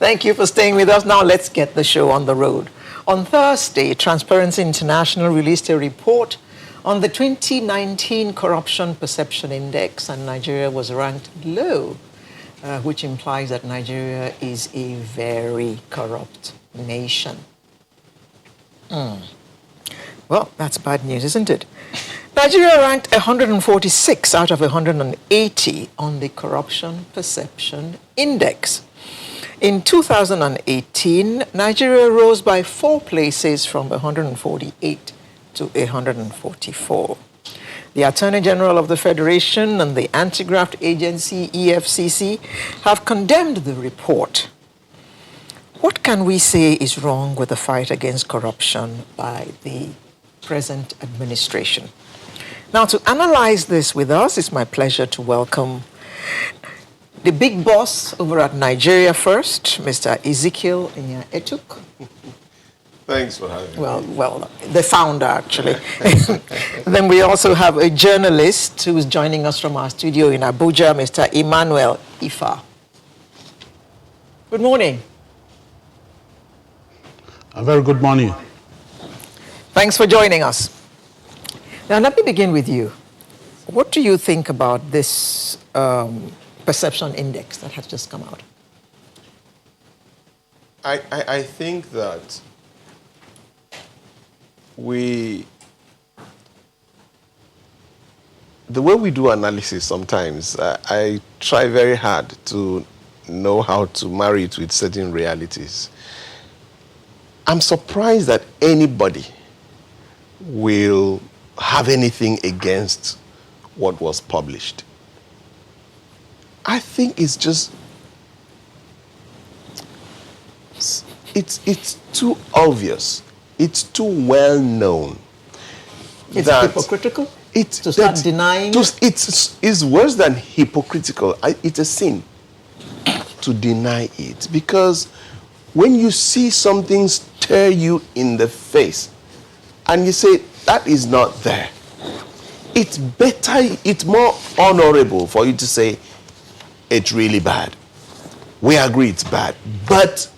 Thank you for staying with us. Now let's get the show on the road. On Thursday, Transparency International released a report on the 2019 Corruption Perception Index, and Nigeria was ranked low, which implies that Nigeria is a very corrupt nation. Well, that's bad news, isn't it? Nigeria ranked 146 out of 180 on the Corruption Perception Index. In 2018, Nigeria rose by 4 places from 148 to 144. The Attorney General of the Federation and the Anti-Graft Agency, EFCC, have condemned the report. What can we say is wrong with the fight against corruption by the present administration? Now, to analyze this with us, it's my pleasure to welcome the big boss over at Nigeria First, Mr. Ezekiel Etuk. Thanks for having me. Well, the founder, actually. Then we also have a journalist who is joining us from our studio in Abuja, Mr. Emmanuel Ifa. Good morning. A very good morning. Thanks for joining us. Now, let me begin with you. What do you think about this perception index that has just come out? I think that the way we do analysis sometimes, I try very hard to know how to marry it with certain realities. I'm surprised that anybody will have anything against what was published. I think it's just, it's too obvious. It's too well known. It's hypocritical to start denying it? It's worse than hypocritical. It's a sin to deny it, because when you see something stare you in the face and you say that is not there, it's better, it's more honorable for you to say it's really bad. We agree it's bad, but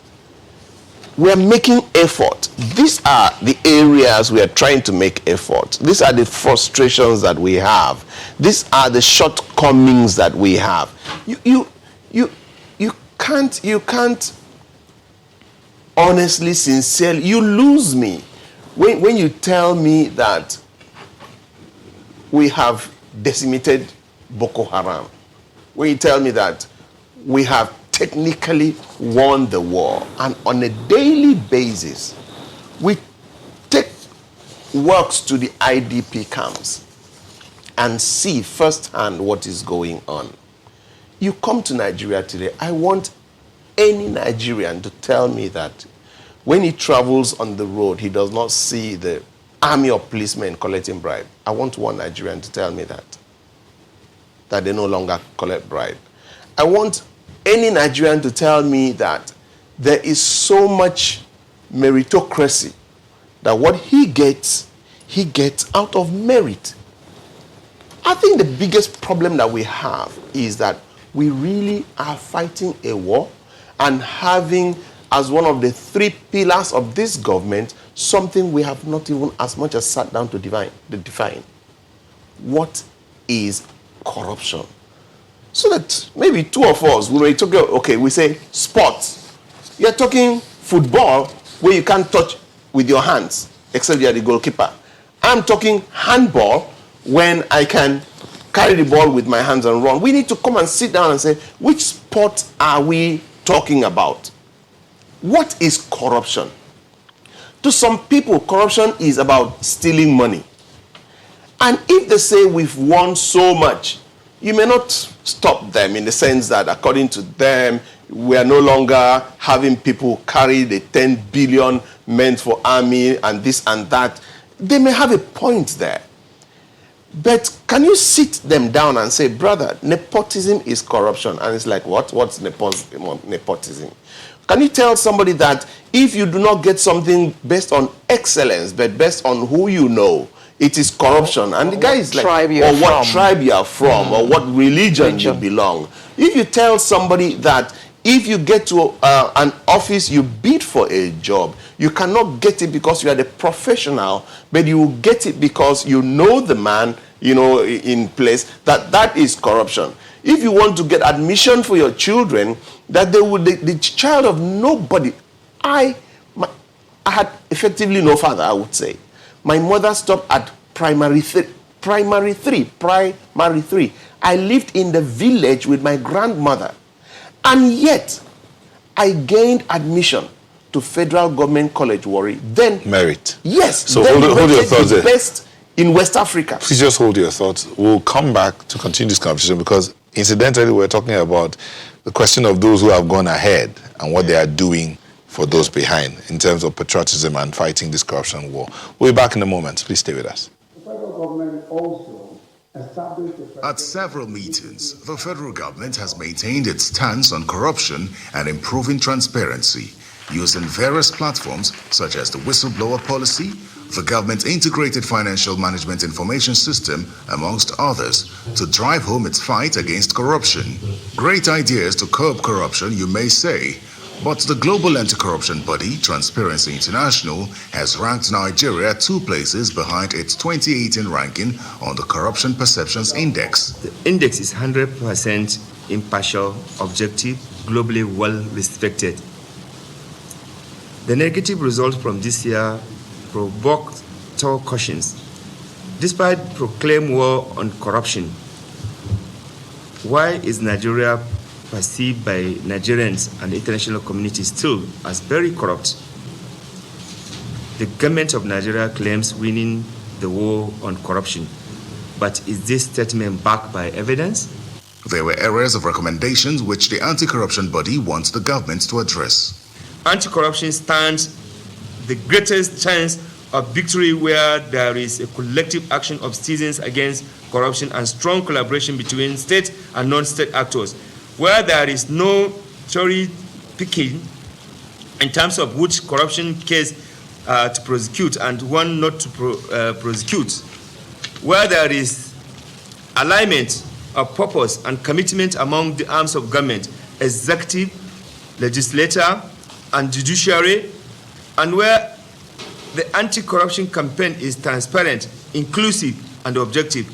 we're making effort. These are the areas we are trying to make effort. These are the frustrations that we have. These are the shortcomings that we have. You can't honestly, sincerely, you lose me when you tell me that we have decimated Boko Haram, when you tell me that we have technically won the war, and on a daily basis we take works to the IDP camps and see firsthand what is going on. You come to Nigeria today, I want any Nigerian to tell me that when he travels on the road, he does not see the army of policemen collecting bribe. I want one Nigerian to tell me that they no longer collect bribe. I want any Nigerian to tell me that there is so much meritocracy, that what he gets out of merit. I think the biggest problem that we have is that we really are fighting a war and having as one of the 3 pillars of this government something we have not even as much as sat down to define. What is corruption? So that maybe 2 of us, we may talk, okay, we say sports. You're talking football where you can't touch with your hands, except you're the goalkeeper. I'm talking handball when I can carry the ball with my hands and run. We need to come and sit down and say, which sport are we talking about? What is corruption? To some people, corruption is about stealing money. And if they say we've won so much, you may not stop them in the sense that according to them, we are no longer having people carry the 10 billion meant for army and this and that. They may have a point there. But can you sit them down and say, brother, nepotism is corruption? And it's like, what? What's nepotism? Can you tell somebody that if you do not get something based on excellence, but based on who you know, it is corruption? And the guy is like, or what tribe you are from, or what religion you belong. If you tell somebody that If you get to an office, you bid for a job, you cannot get it because you are the professional, but you will get it because you know the man, you know, in place. That is corruption. If you want to get admission for your children, that they would, the child of nobody. I had effectively no father, I would say. My mother stopped at primary three. I lived in the village with my grandmother. And yet, I gained admission to Federal Government College, Warri. Then merit. Yes. So then hold your thoughts the there. Best in West Africa. Please just hold your thoughts. We'll come back to continue this conversation because incidentally, we're talking about the question of those who have gone ahead and what they are doing for those behind in terms of patriotism and fighting this corruption war. We'll be back in a moment. Please stay with us. The federal government also established At several meetings, the federal government has maintained its stance on corruption and improving transparency, using various platforms such as the whistleblower policy, the government integrated financial management information system, amongst others, to drive home its fight against corruption. Great ideas to curb corruption, you may say, but the global anti-corruption body, Transparency International, has ranked Nigeria 2 places behind its 2018 ranking on the Corruption Perceptions Index. The index is 100% impartial, objective, globally well respected. The negative results from this year provoked tall cautions. Despite proclaimed war on corruption, why is Nigeria perceived by Nigerians and the international community still as very corrupt? The government of Nigeria claims winning the war on corruption, but is this statement backed by evidence? There were areas of recommendations which the anti-corruption body wants the government to address. Anti-corruption stands the greatest chance of victory where there is a collective action of citizens against corruption and strong collaboration between state and non-state actors, where there is no cherry picking in terms of which corruption case to prosecute and one not to prosecute, where there is alignment of purpose and commitment among the arms of government, executive, legislature, and judiciary, and where the anti-corruption campaign is transparent, inclusive, and objective,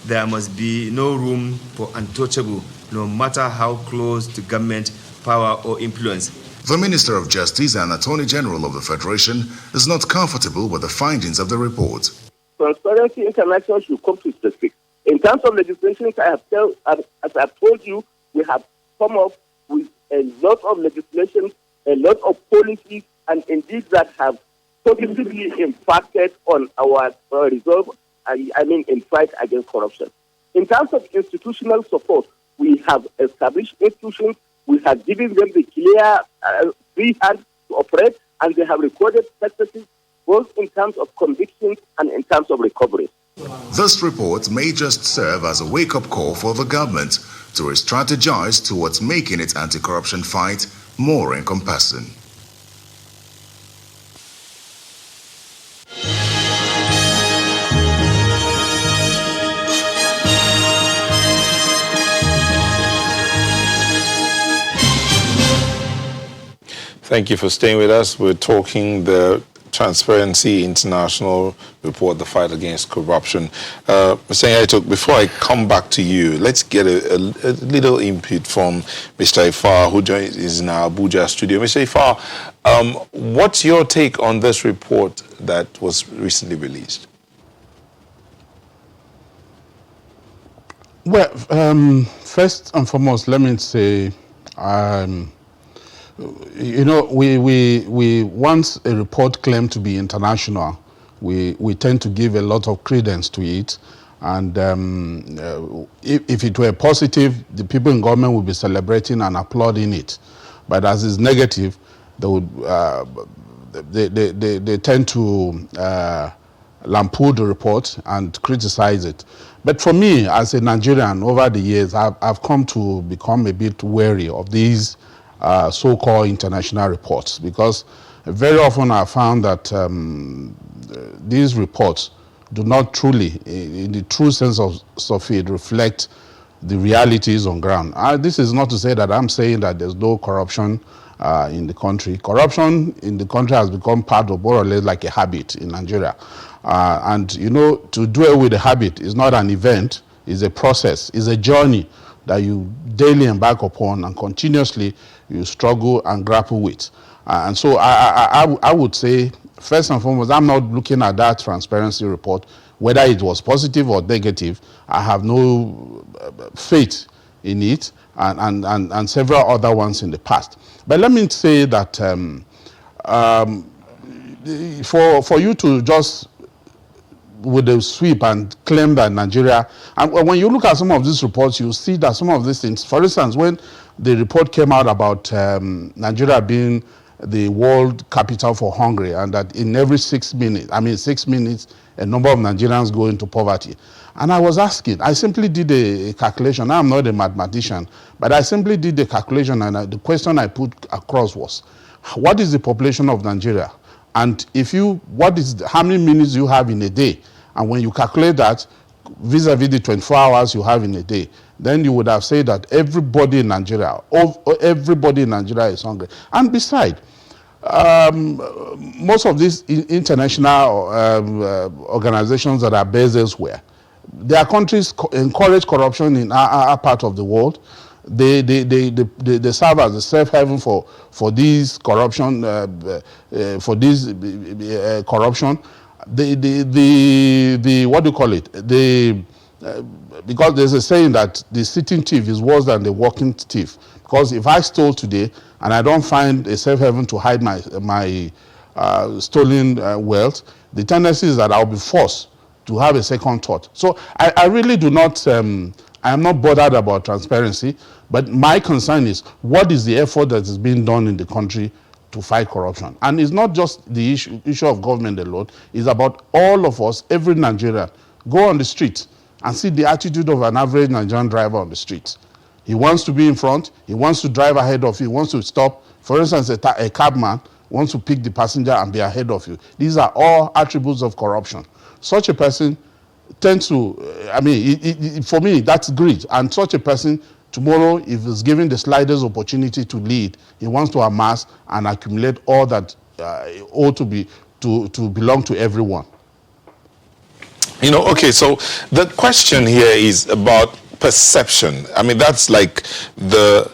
there must be no room for untouchable, no matter how close to government power or influence. The Minister of Justice and Attorney General of the Federation is not comfortable with the findings of the report. Transparency International should come to specific. In terms of legislation, as I've told you, we have come up with a lot of legislation, a lot of policies, and indeed that have positively impacted on our resolve, in fight against corruption. In terms of institutional support, we have established institutions, we have given them the clear free hand to operate, and they have recorded successes both in terms of convictions and in terms of recovery. This report may just serve as a wake-up call for the government to re-strategize towards making its anti-corruption fight more encompassing. Thank you for staying with us. We're talking the Transparency International report, the fight against corruption. Mr. Yaito, before I come back to you, let's get a little input from Mr. Ifar, who is in our Abuja studio. Mr. Ifar, what's your take on this report that was recently released? Well, first and foremost, let me say, we once a report claimed to be international, we tend to give a lot of credence to it. And if it were positive, the people in government would be celebrating and applauding it. But as it's negative, they would they tend to lampoon the report and criticize it. But for me, as a Nigerian, over the years, I've come to become a bit wary of these so-called international reports, because very often I found that these reports do not truly, in the true sense of it, reflect the realities on ground. This is not to say that I'm saying that there's no corruption in the country. Corruption in the country has become part of more or less like a habit in Nigeria. And you know, to do with a habit is not an event, it's a process, it's a journey that you daily embark upon and continuously you struggle and grapple with. And so I would say, first and foremost, I'm not looking at that transparency report, whether it was positive or negative. I have no faith in it and several other ones in the past. But let me say that for you to just with a sweep and claim that Nigeria, and when you look at some of these reports, you see that some of these things, for instance, when the report came out about Nigeria being the world capital for hunger, and that in every 6 minutes, 6 minutes, a number of Nigerians go into poverty. And I was asking, I simply did a calculation. I'm not a mathematician, but I simply did the calculation, and the question I put across was, what is the population of Nigeria? And how many minutes you have in a day? And when you calculate that vis-a-vis the 24 hours you have in a day, then you would have said that everybody in Nigeria is hungry. And besides, most of these international organizations that are based elsewhere, their countries encourage corruption in our part of the world. They serve as a safe haven for these corruption corruption. What do you call it? Because there's a saying that the sitting thief is worse than the walking thief. Because if I stole today and I don't find a safe haven to hide my stolen wealth, the tendency is that I'll be forced to have a second thought. So I really do not. I am not bothered about transparency, but my concern is what is the effort that is being done in the country to fight corruption. And it's not just the issue of government alone. It's about all of us, every Nigerian. Go on the street and see the attitude of an average Nigerian driver on the street. He wants to be in front. He wants to drive ahead of you. He wants to stop. For instance, a cabman wants to pick the passenger and be ahead of you. These are all attributes of corruption. Such a person tends to, for me, that's greed. And such a person, tomorrow, if he's given the slightest opportunity to lead, he wants to amass and accumulate all that ought to belong to everyone. You know, okay, so the question here is about perception. I mean, that's like the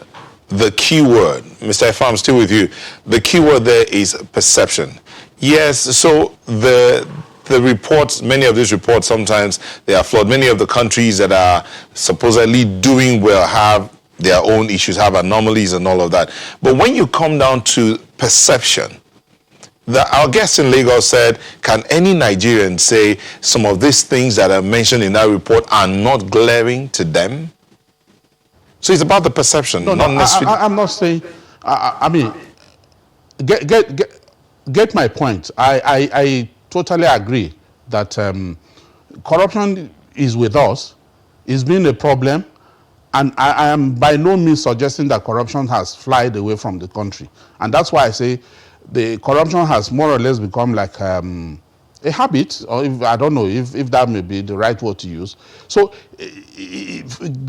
key word. Mr. Ifa, I'm still with you. The key word there is perception. Yes, so the reports, many of these reports, sometimes they are flawed. Many of the countries that are supposedly doing well have their own issues, have anomalies and all of that. But when you come down to perception, our guest in Lagos said, can any Nigerian say some of these things that are mentioned in that report are not glaring to them? So it's about the perception. No, necessarily. I'm not saying, get my point. I totally agree that corruption is with us. It's been a problem. And I am by no means suggesting that corruption has flied away from the country. And that's why I say the corruption has more or less become like a habit, or I don't know if that may be the right word to use. So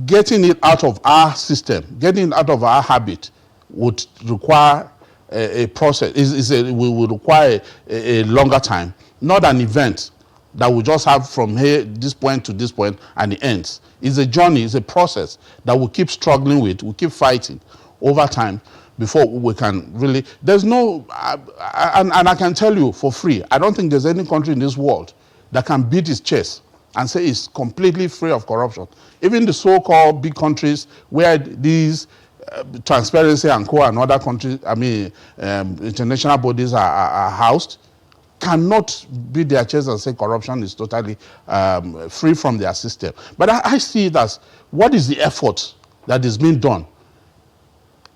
getting it out of our system, getting it out of our habit would require a process. Would require a longer time, not an event that we just have from here, this point to this point, and it ends. It's a journey, it's a process that we keep struggling with, we keep fighting over time before we can really, there's no, and I can tell you for free, I don't think there's any country in this world that can beat its chest and say it's completely free of corruption. Even the so-called big countries where these transparency and co and other countries, international bodies are housed, cannot beat their chest and say corruption is totally free from their system. But I see it as, what is the effort that is being done?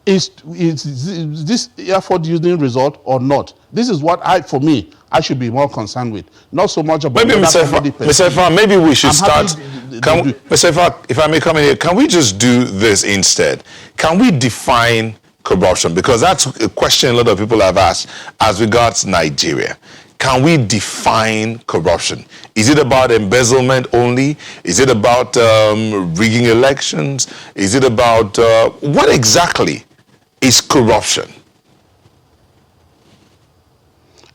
Is this effort yielding result or not? This is what for me, I should be more concerned with. Not so much about maybe Mr. Ifa, maybe we should start. Mr. Ifa, if I may come in here, can we just do this instead? Can we define corruption? Because that's a question a lot of people have asked as regards Nigeria. can we define corruption? Is it about embezzlement only? Is it about rigging elections? Is it about what exactly is corruption?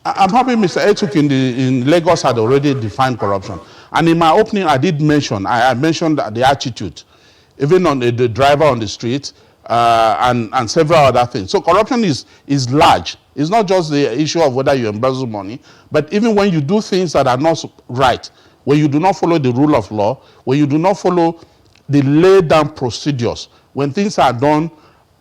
I'm happy Mr. Etuk in Lagos had already defined corruption. And in my opening, I did mention, I mentioned the attitude, even on the driver on the street, and several other things. So corruption is large. It's not just the issue of whether you embezzle money, but even when you do things that are not right, when you do not follow the rule of law, when you do not follow the laid down procedures, when things are done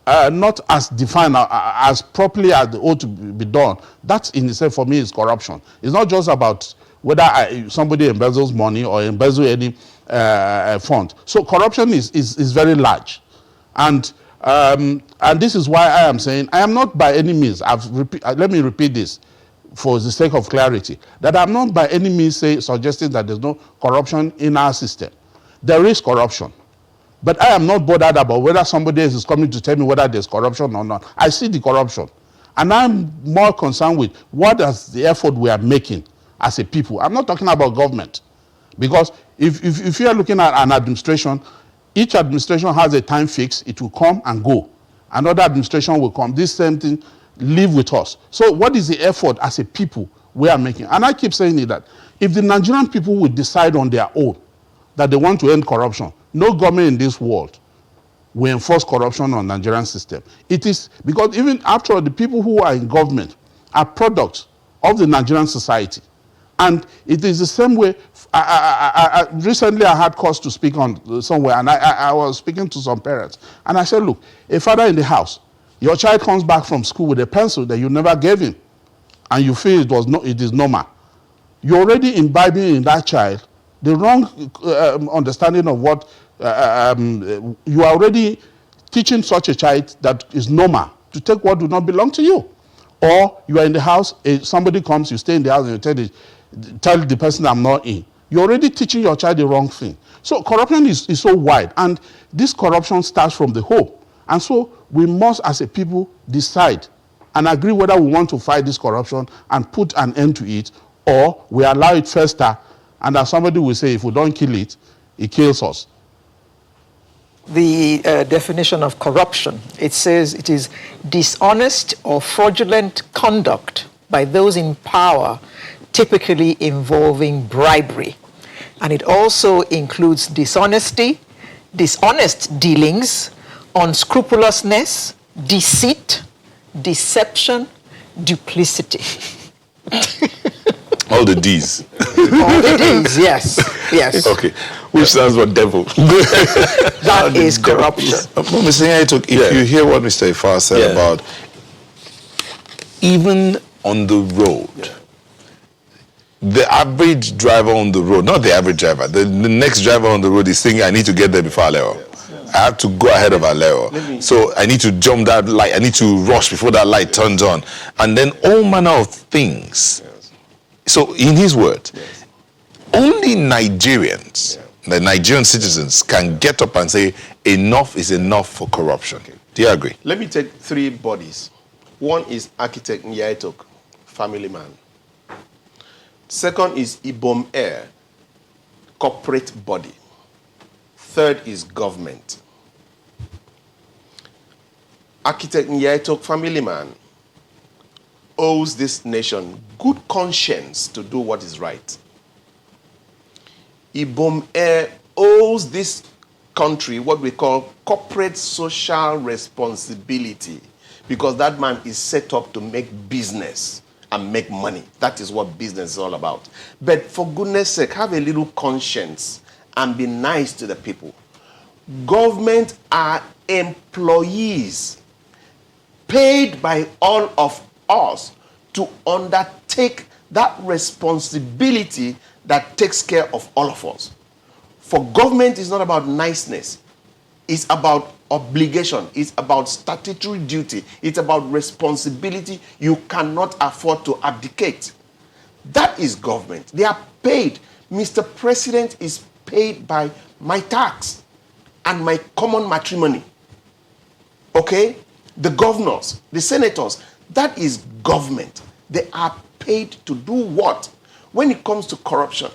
not as defined, as properly as they ought to be done, that in itself for me is corruption. It's not just about whether somebody embezzles money or embezzle any fund. So corruption is very large. And this is why I am saying, I am not by any means, let me repeat this for the sake of clarity, that I'm not by any means suggesting that there's no corruption in our system. There is corruption. But I am not bothered about whether somebody else is coming to tell me whether there's corruption or not. I see the corruption. And I'm more concerned with what is the effort we are making as a people. I'm not talking about government. Because if you are looking at an administration, each administration has a time fix. It will come and go. Another administration will come. This same thing live with us. So what is the effort as a people we are making? And I keep saying that if the Nigerian people would decide on their own that they want to end corruption, no government in this world will enforce corruption on the Nigerian system. It is because even after all, the people who are in government are products of the Nigerian society. And it is the same way. Recently, I had cause to speak on somewhere, and I was speaking to some parents. And I said, look, a father in the house, your child comes back from school with a pencil that you never gave him, and you feel it is normal. You're already imbibing in that child the wrong understanding of what you are already teaching such a child that is normal to take what do not belong to you. Or you are in the house, somebody comes, you stay in the house and you tell the person I'm not in. You're already teaching your child the wrong thing. So corruption is so wide, and this corruption starts from the home. And so we must, as a people, decide and agree whether we want to fight this corruption and put an end to it, or we allow it fester, and as somebody will say, if we don't kill it, it kills us. The definition of corruption, it says it is dishonest or fraudulent conduct by those in power, typically involving bribery. And it also includes dishonesty, dishonest dealings, unscrupulousness, deceit, deception, duplicity. All the D's. All the D's, yes. Yes. Okay. Which stands for devil. That is corruption. Mr. Nyaito, if you hear what Mr. Ifar said about even on the road, the average driver on the road, not the average driver, the next driver on the road is thinking, I need to get there before Aleo. I have to go ahead of Aleo. So I need to jump that light. I need to rush before that light turns on. And then all manner of things. So in his words, only Nigerians, the Nigerian citizens, can get up and say, enough is enough for corruption. Okay. Do you agree? Let me take three bodies. One is architect Nyaitok, family man. Second is Ibom Air, corporate body. Third is government. Architect Nyaitok, family man, owes this nation good conscience to do what is right. Ibom Air owes this country what we call corporate social responsibility, because that man is set up to make business and make money. That is what business is all about. But for goodness sake, have a little conscience and be nice to the people. Government are employees paid by all of us to undertake that responsibility that takes care of all of us. For government, it's not about niceness. It's about obligation. It's about statutory duty. It's about responsibility you cannot afford to abdicate. That is government. They are paid. Mr. President is paid by my tax and my common matrimony. Okay? The governors, the senators, that is government. They are paid to do what? When it comes to corruption,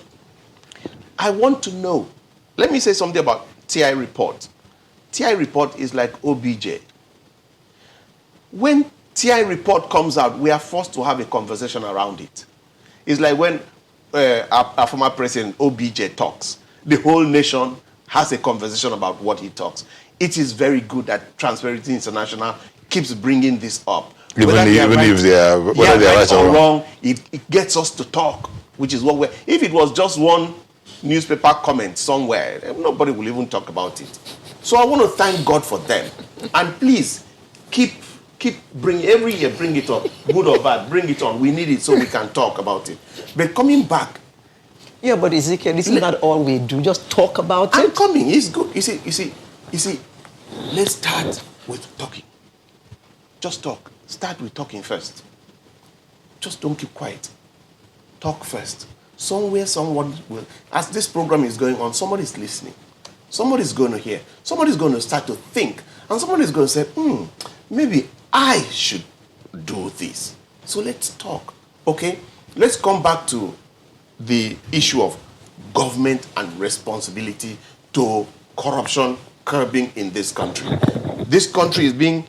I want to know. Let me say something about TI report. TI report is like OBJ. When TI report comes out, we are forced to have a conversation around it. It's like when our former president, OBJ, talks. The whole nation has a conversation about what he talks. It is very good that Transparency International keeps bringing this up. Whether they are right or wrong, it gets us to talk, which is what we're... If it was just one newspaper comment somewhere, nobody will even talk about it. So I want to thank God for them. And please, keep bring every year, bring it up, good or bad, bring it on. We need it so we can talk about it. But coming back... Yeah, but Ezekiel, this is not all we do. Just talk about it. I'm coming. It's good. You see, let's start with talking. Just talk. Start with talking first. Just don't keep quiet. Talk first. Somewhere, someone will... As this program is going on, somebody's listening. Somebody's going to hear. Somebody's going to start to think. And somebody's going to say, maybe I should do this. So let's talk. Okay? Let's come back to the issue of government and responsibility to corruption curbing in this country. This country is being,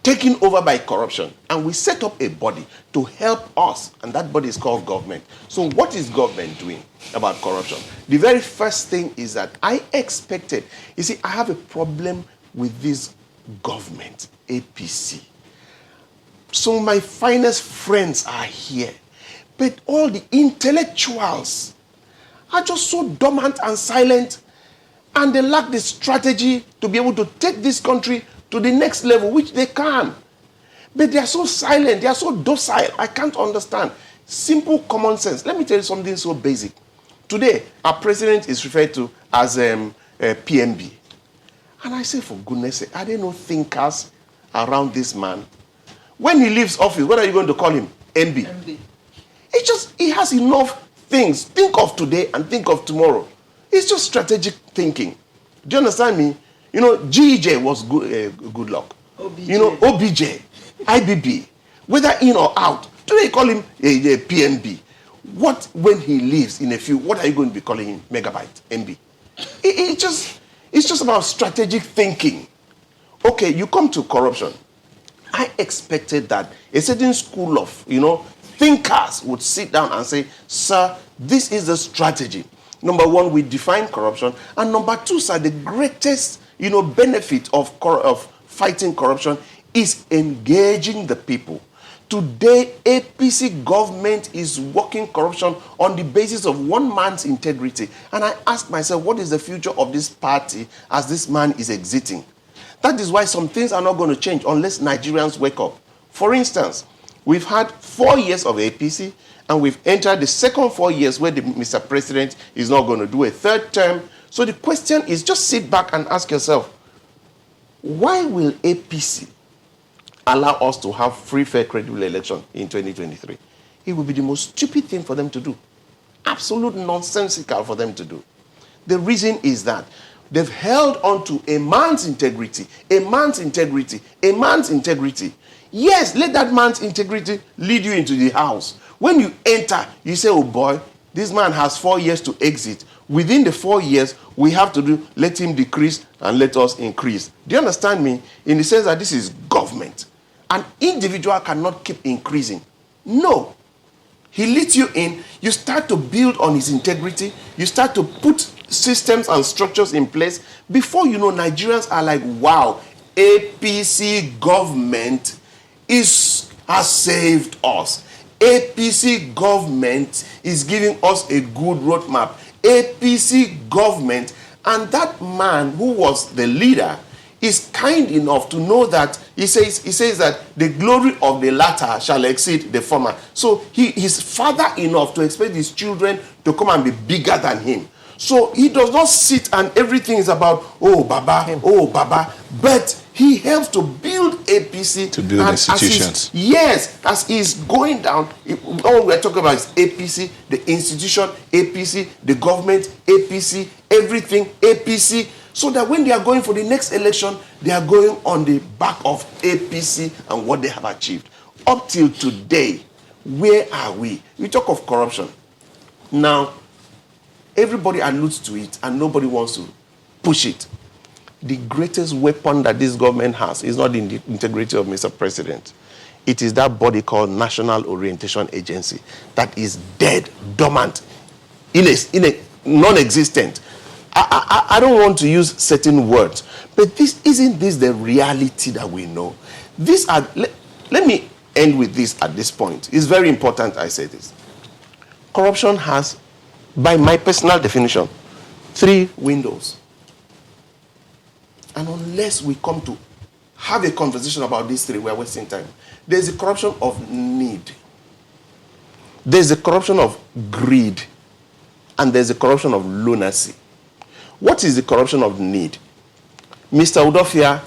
taken over by corruption. And we set up a body to help us. And that body is called government. So what is government doing about corruption? The very first thing is that I expected, I have a problem with this government, APC. So my finest friends are here. But all the intellectuals are just so dormant and silent, and they lack the strategy to be able to take this country to the next level, which they can. But they are so silent, they are so docile. I can't understand. Simple common sense. Let me tell you something so basic. Today, our president is referred to as PMB. And I say, for goodness sake, are there no thinkers around this man? When he leaves office, what are you going to call him? MB. He has enough things. Think of today and think of tomorrow. It's just strategic thinking. Do you understand me? GEJ was good luck. OBJ. OBJ, IBB, whether in or out. Today you call him a PNB. What, when he leaves in a few, what are you going to be calling him? Megabyte, MB. It's just about strategic thinking. Okay, you come to corruption. I expected that a certain school of, thinkers would sit down and say, sir, this is the strategy. Number one, we define corruption. And number two, sir, the greatest, benefit of fighting corruption is engaging the people. Today, APC government is working corruption on the basis of one man's integrity. And I ask myself, what is the future of this party as this man is exiting? That is why some things are not going to change unless Nigerians wake up. For instance, we've had 4 years of APC, and we've entered the second 4 years where Mr. President is not going to do a third term. So the question is, just sit back and ask yourself, why will APC allow us to have free, fair, credible election in 2023? It will be the most stupid thing for them to do. Absolute nonsensical for them to do. The reason is that they've held on to a man's integrity, a man's integrity, a man's integrity. Yes, let that man's integrity lead you into the house. When you enter, you say, oh boy, this man has 4 years to exit. Within the 4 years, we have to let him decrease and let us increase. Do you understand me? In the sense that this is government. An individual cannot keep increasing. No. He leads you in, you start to build on his integrity, you start to put systems and structures in place. Before you know, Nigerians are like, wow, APC government has saved us. APC government is giving us a good roadmap. APC government, and that man who was the leader is kind enough to know that he says that the glory of the latter shall exceed the former. So he is father enough to expect his children to come and be bigger than him. So he does not sit and everything is about, oh Baba, but he helps to build APC. To build institutions. As he's going down, all we're talking about is APC, the institution, APC, the government, APC, everything, APC. So that when they are going for the next election, they are going on the back of APC and what they have achieved. Up till today, Where are we? We talk of corruption. Now, everybody alludes to it and nobody wants to push it. The greatest weapon that this government has is not the integrity of Mr. President. It is that body called National Orientation Agency that is dead, dormant, in a non-existent. I don't want to use certain words, but isn't this the reality that we know? Let me end with this at this point. It's very important I say this. Corruption has, by my personal definition, 3 windows. And unless we come to have a conversation about these 3, we're wasting time. There's the corruption of need. There's the corruption of greed. And there's the corruption of lunacy. What is the corruption of need? Mr. Udofia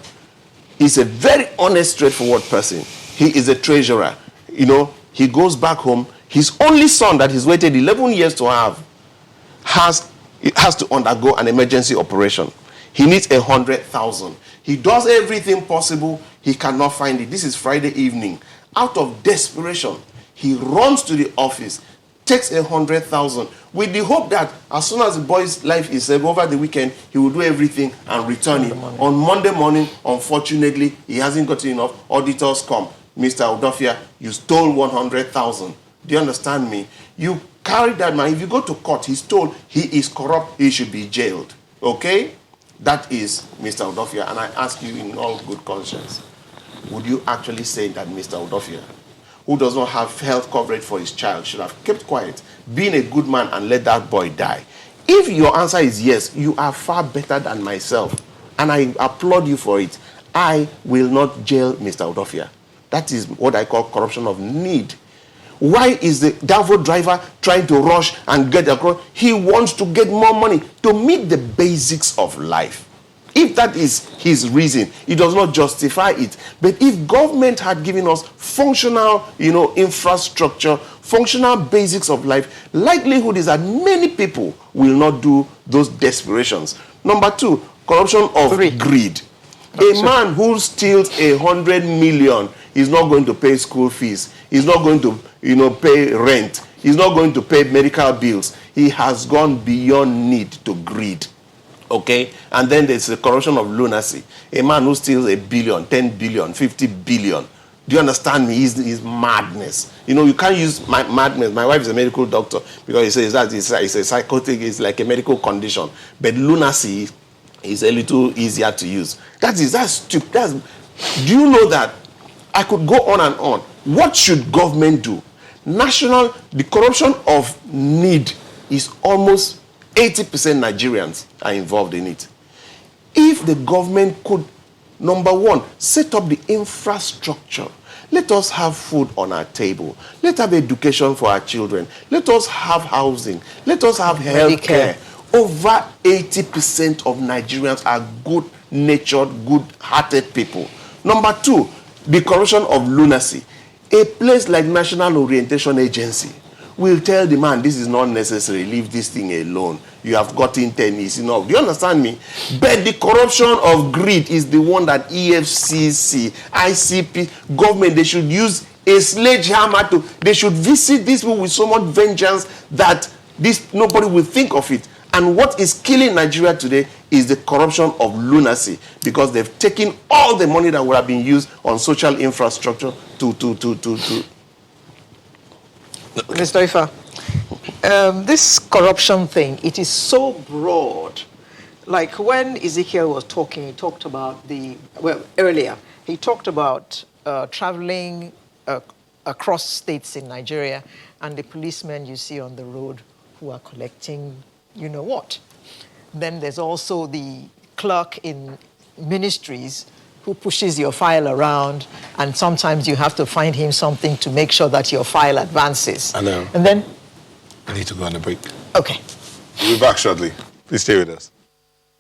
is a very honest, straightforward person. He is a treasurer. You know, he goes back home. His only son that he's waited 11 years to have has to undergo an emergency operation. He needs 100,000. He does everything possible. He cannot find it. This is Friday evening. Out of desperation, he runs to the office, takes 100,000 with the hope that as soon as the boy's life is saved over the weekend, he will do everything and return it. On Monday morning, unfortunately, he hasn't gotten enough. Auditors come. Mr. Udofia, you stole 100,000. Do you understand me? You carry that man. If you go to court, he's told he is corrupt, he should be jailed. Okay? That is Mr. Udofia. And I ask you in all good conscience, would you actually say that Mr. Udofia, who does not have health coverage for his child, should have kept quiet, been a good man and let that boy die? If your answer is yes, you are far better than myself. And I applaud you for it. I will not jail Mr. Udofia. That is what I call corruption of need. Why is the Davo driver trying to rush and get across? He wants to get more money to meet the basics of life. If that is his reason, it does not justify it. But if government had given us functional, infrastructure, functional basics of life, likelihood is that many people will not do those desperations. Number 2, corruption of greed. A man who steals 100 million is not going to pay school fees. He's not going to, pay rent. He's not going to pay medical bills. He has gone beyond need to greed. Okay? And then there's the corruption of lunacy. A man who steals 1 billion, 10 billion, 50 billion. Do you understand me? Is madness. You can't use madness. My wife is a medical doctor because he says that it's a psychotic, it's like a medical condition. But lunacy is a little easier to use. That's stupid. Do you know that? I could go on and on. What should government do? The corruption of need is almost 80% Nigerians are involved in it. If the government could, number 1, set up the infrastructure. Let us have food on our table. Let's have education for our children. Let us have housing. Let us have health care. Over 80% of Nigerians are good-natured, good-hearted people. Number 2, the corruption of lunacy. A place like National Orientation Agency will tell the man, this is not necessary, leave this thing alone. You have gotten 10 years enough. Do you understand me? But the corruption of greed is the one that EFCC, ICP, government, they should use a sledgehammer they should visit these people with so much vengeance that nobody will think of it. And what is killing Nigeria today is the corruption of lunacy, because they've taken all the money that would have been used on social infrastructure to. Mr. Ifa, this corruption thing, it is so broad. Like when Ezekiel was talking, he talked about earlier, he talked about traveling across states in Nigeria and the policemen you see on the road who are collecting you know what. Then there's also the clerk in ministries who pushes your file around, and sometimes you have to find him something to make sure that your file advances. I know. And then? I need to go on a break. Okay. We'll be back shortly. Please stay with us.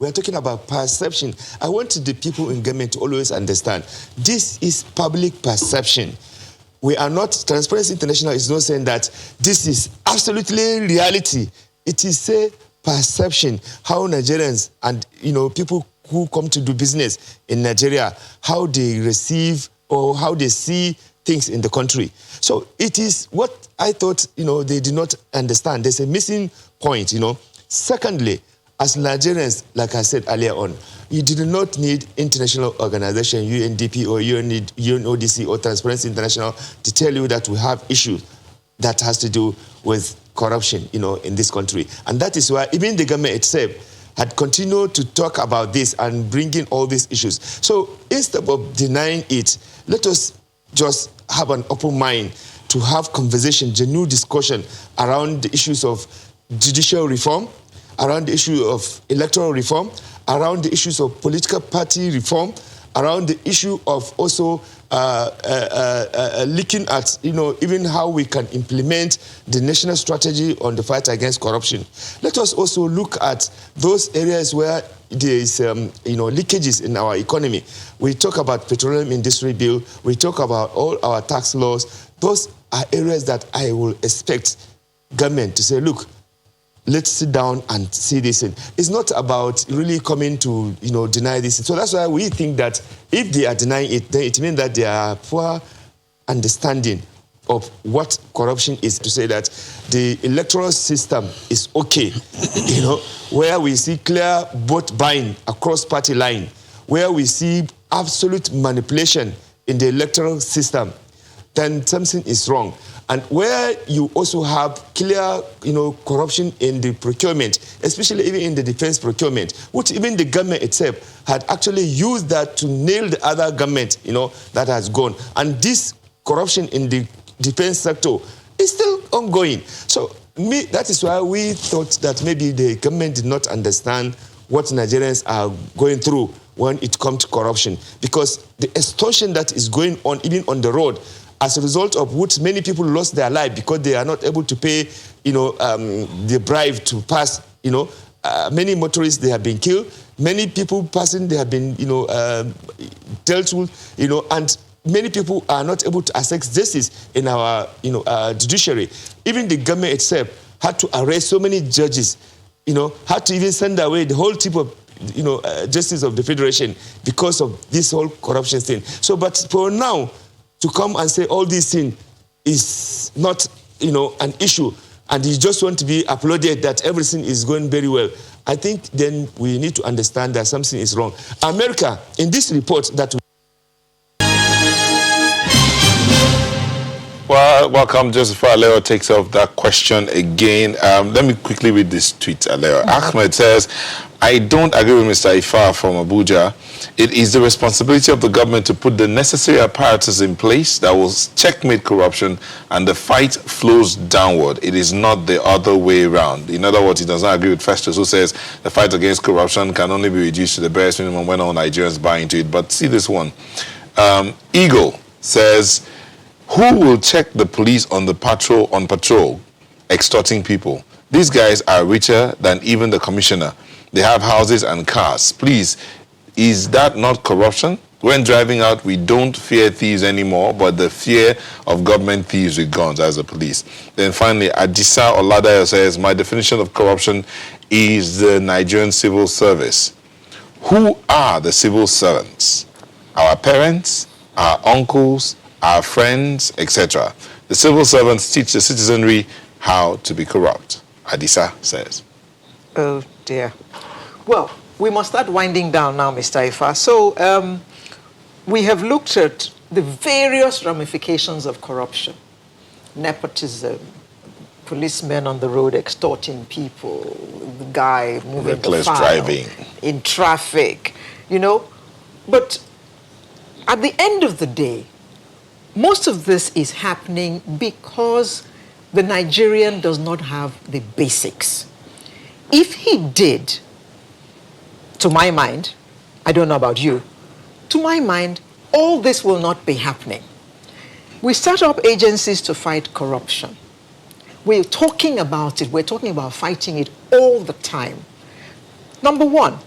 We're talking about perception. I want the people in government to always understand this is public perception. We are not, Transparency International is not saying that this is absolutely reality. It is a perception, how Nigerians and people who come to do business in Nigeria, how they receive or how they see things in the country. So it is what I thought, they did not understand. There's a missing point, Secondly, as Nigerians, like I said earlier on, you do not need international organization, UNDP or UNODC or Transparency International to tell you that we have issues that has to do with corruption, in this country. And that is why even the government itself had continued to talk about this and bring in all these issues. So instead of denying it, let us just have an open mind to have conversation, genuine discussion around the issues of judicial reform, around the issue of electoral reform, around the issues of political party reform, around the issue of also looking at, even how we can implement the national strategy on the fight against corruption. Let us also look at those areas where there is, leakages in our economy. We talk about petroleum industry bill. We talk about all our tax laws. Those are areas that I will expect government to say, look, let's sit down and see this in. It's not about really coming to, deny this. So that's why we think that if they are denying it, then it means that they are poor understanding of what corruption is, to say that the electoral system is okay, where we see clear vote buying across party line, where we see absolute manipulation in the electoral system, then something is wrong. And where you also have clear, corruption in the procurement, especially even in the defense procurement, which even the government itself had actually used that to nail the other government, that has gone. And this corruption in the defense sector is still ongoing. So that is why we thought that maybe the government did not understand what Nigerians are going through when it comes to corruption. Because the extortion that is going on, even on the road, as a result of which many people lost their life because they are not able to pay, the bribe to pass, many motorists, they have been killed. Many people passing, they have been, dealt with, and many people are not able to access justice in our, judiciary. Even the government itself had to arrest so many judges, had to even send away the whole team of, justice of the Federation because of this whole corruption thing. So, but for now, to come and say all these things is not, an issue, and you just want to be applauded that everything is going very well, I think then we need to understand that something is wrong. America, in this report that... Well, welcome. Just before Aleo takes off that question again, let me quickly read this tweet, Aleo. Ahmed says, I don't agree with Mr. Ifa from Abuja. It is the responsibility of the government to put the necessary apparatus in place that will checkmate corruption, and the fight flows downward. It is not the other way around. In other words, he does not agree with Festus, who says the fight against corruption can only be reduced to the barest minimum when all Nigerians buy into it. But see this one. Eagle says, who will check the police on patrol extorting people? These guys are richer than even the commissioner. They have houses and cars. Please, is that not corruption? When driving out, we don't fear thieves anymore, but the fear of government thieves with guns as the police. Then finally, Adisa Oladayo says, my definition of corruption is the Nigerian civil service. Who are the civil servants? Our parents, our uncles, our friends, etc. The civil servants teach the citizenry how to be corrupt, Adisa says. Oh, dear. Well, we must start winding down now, Mr. Ifa. So we have looked at the various ramifications of corruption. Nepotism, policemen on the road extorting people, the guy moving reckless the file driving in traffic, But at the end of the day, most of this is happening because the Nigerian does not have the basics. If he did, to my mind, I don't know about you, to my mind, all this will not be happening. We start up agencies to fight corruption. We're talking about it. We're talking about fighting it all the time. Number one,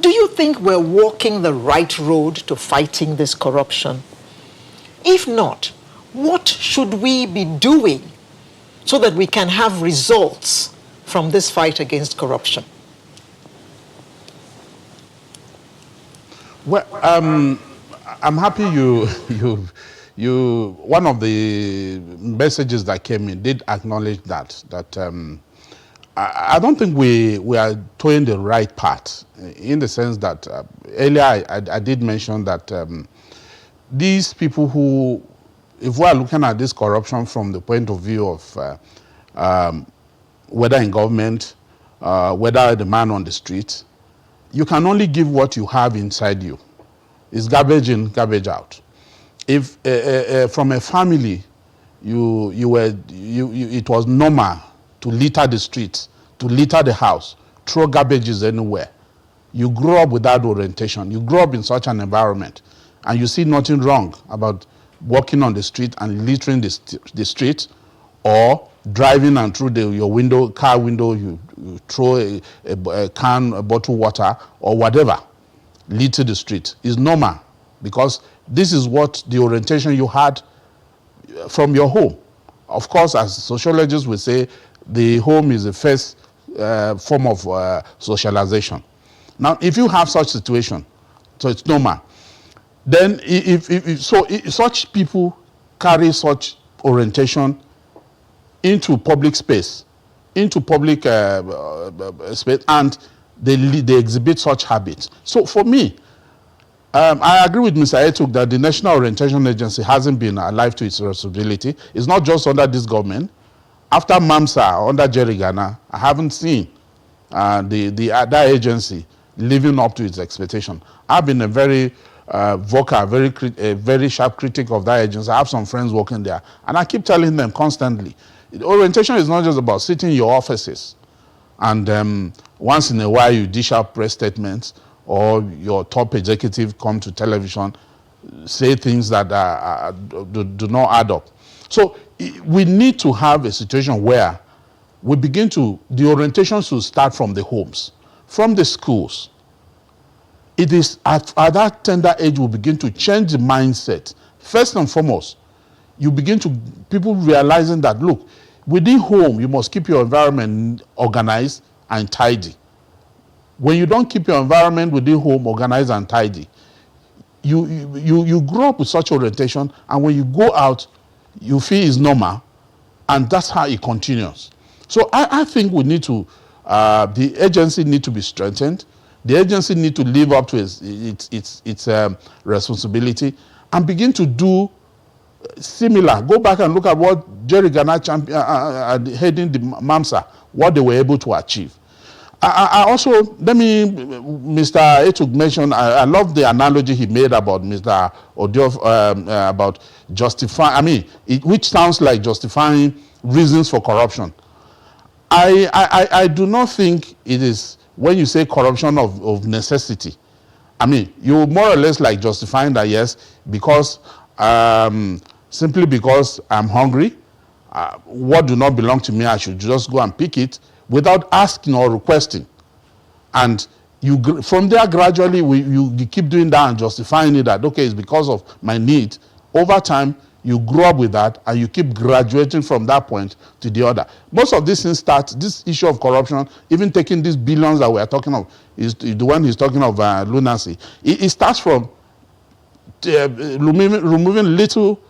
do you think we're walking the right road to fighting this corruption? If not, what should we be doing so that we can have results from this fight against corruption? Well, I'm happy you one of the messages that came in did acknowledge that I don't think we are towing the right path, in the sense that earlier I did mention that these people who, if we are looking at this corruption from the point of view of whether in government, whether the man on the street, you can only give what you have inside you. It's garbage in, garbage out. If from a family, it was normal to litter the streets, to litter the house, throw garbages anywhere. You grow up with that orientation. You grow up in such an environment, and you see nothing wrong about walking on the street and littering the street, or driving and through your car window, you throw a can, a bottle of water, or whatever, litter the street. It's normal, because this is what the orientation you had from your home. Of course, as sociologists would say, the home is the first form of socialization. Now, if you have such situation, so it's normal, then if such people carry such orientation into public space, into public space, and they exhibit such habits. So for me, I agree with Mr. Etuk that the National Orientation Agency hasn't been alive to its responsibility. It's not just under this government. After MAMSA, under Jerry Ghana, I haven't seen that agency living up to its expectation. I've been a very vocal, very sharp critic of that agency. I have some friends working there, and I keep telling them constantly, orientation is not just about sitting in your offices and once in a while you dish out press statements, or your top executive come to television, say things that do not add up. So we need to have a situation where we begin the orientation should start from the homes, from the schools. It is at that tender age we begin to change the mindset. First and foremost, people realizing that, look, within home, you must keep your environment organized and tidy. When you don't keep your environment within home organized and tidy, you grow up with such orientation, and when you go out, you feel it's normal, and that's how it continues. So I think we need to, the agency need to be strengthened. The agency need to live up to its responsibility and begin to do similar. Go back and look at what Jerry Ghana heading the MAMSA, what they were able to achieve. I also, Mr. Etuk mentioned, I love the analogy he made about Mr. Odiof, about justifying, which sounds like justifying reasons for corruption. I do not think it is, when you say corruption of necessity, you more or less like justifying that, yes, because, simply because I'm hungry, what do not belong to me, I should just go and pick it, without asking or requesting. And from there, gradually, you keep doing that and justifying it that, okay, it's because of my need. Over time, you grow up with that, and you keep graduating from that point to the other. Most of these things start, this issue of corruption, even taking these billions that we are talking of, is the one he's talking of, lunacy. It starts from removing little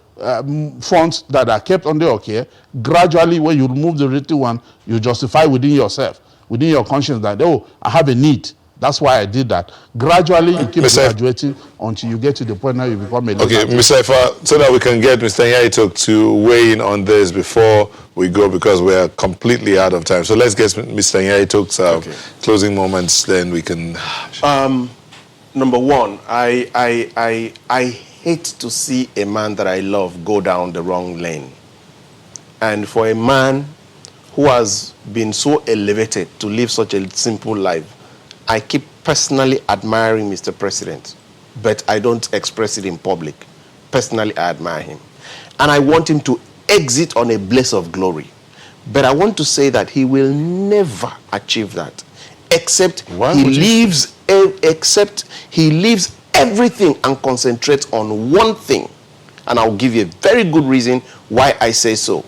funds that are kept under your care. Gradually, when you remove the little one, you justify within yourself, within your conscience, that, oh, I have a need. That's why I did that. Gradually, you keep graduating until you get to the point where you become a... Okay, Mr. Ifa, so that we can get Mr. Yaitok to weigh in on this before we go, because we are completely out of time. So let's get Mr. Yaitok's closing moments, then we can... Number one, I hate to see a man that I love go down the wrong lane. And for a man who has been so elevated to live such a simple life, I keep personally admiring Mr. President, but I don't express it in public. Personally, I admire him. And I want him to exit on a blaze of glory. But I want to say that he will never achieve that, except he leaves everything and concentrates on one thing. And I'll give you a very good reason why I say so.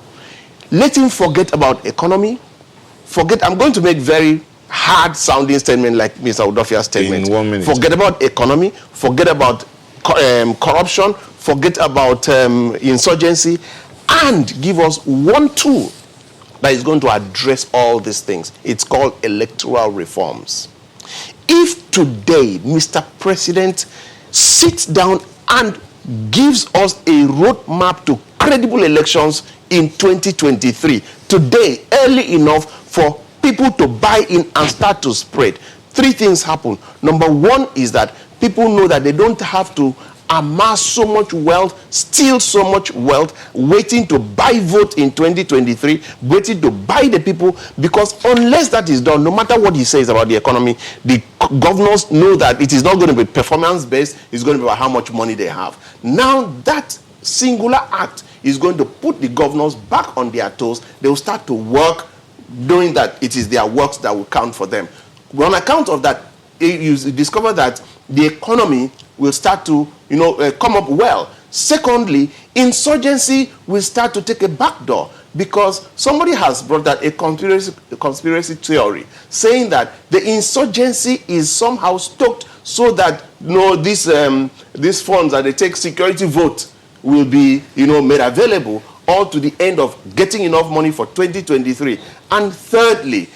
Let him forget about economy. I'm going to make very hard sounding statement like Mr. Udofia's statement. In 1 minute. Forget about economy, forget about corruption, forget about insurgency, and give us one tool that is going to address all these things. It's called electoral reforms. If today Mr. President sits down and gives us a roadmap to credible elections in 2023, today, early enough for people to buy in and start to spread, three things happen. Number one is that people know that they don't have to amass so much wealth, steal so much wealth, waiting to buy vote in 2023, waiting to buy the people, because unless that is done, no matter what he says about the economy, the governors know that it is not going to be performance-based, it's going to be about how much money they have. Now that singular act is going to put the governors back on their toes. They will start to work, knowing that it is their works that will count for them. On account of that, you discover that the economy will start to, come up well. Secondly, insurgency will start to take a backdoor, because somebody has brought out a conspiracy theory saying that the insurgency is somehow stoked so that these funds that they take security vote will be made available, all to the end of getting enough money for 2023. And thirdly,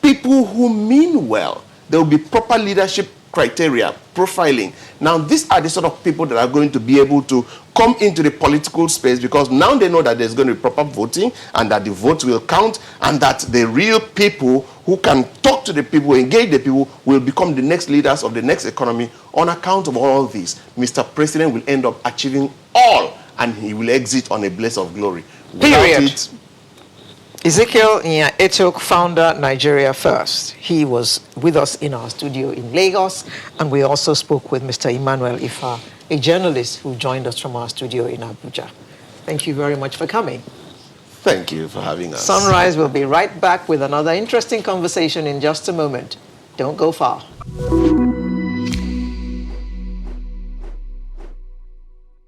people who mean well, there will be proper leadership criteria, profiling. Now, these are the sort of people that are going to be able to come into the political space, because now they know that there's going to be proper voting and that the votes will count, and that the real people who can talk to the people, engage the people, will become the next leaders of the next economy. On account of all this, Mr. President will end up achieving all, and he will exit on a blaze of glory. Period. Ezekiel Etok, founder, Nigeria First. He was with us in our studio in Lagos, and we also spoke with Mr. Emmanuel Ifa, a journalist who joined us from our studio in Abuja. Thank you very much for coming. Thank you for having us. Sunrise will be right back with another interesting conversation in just a moment. Don't go far.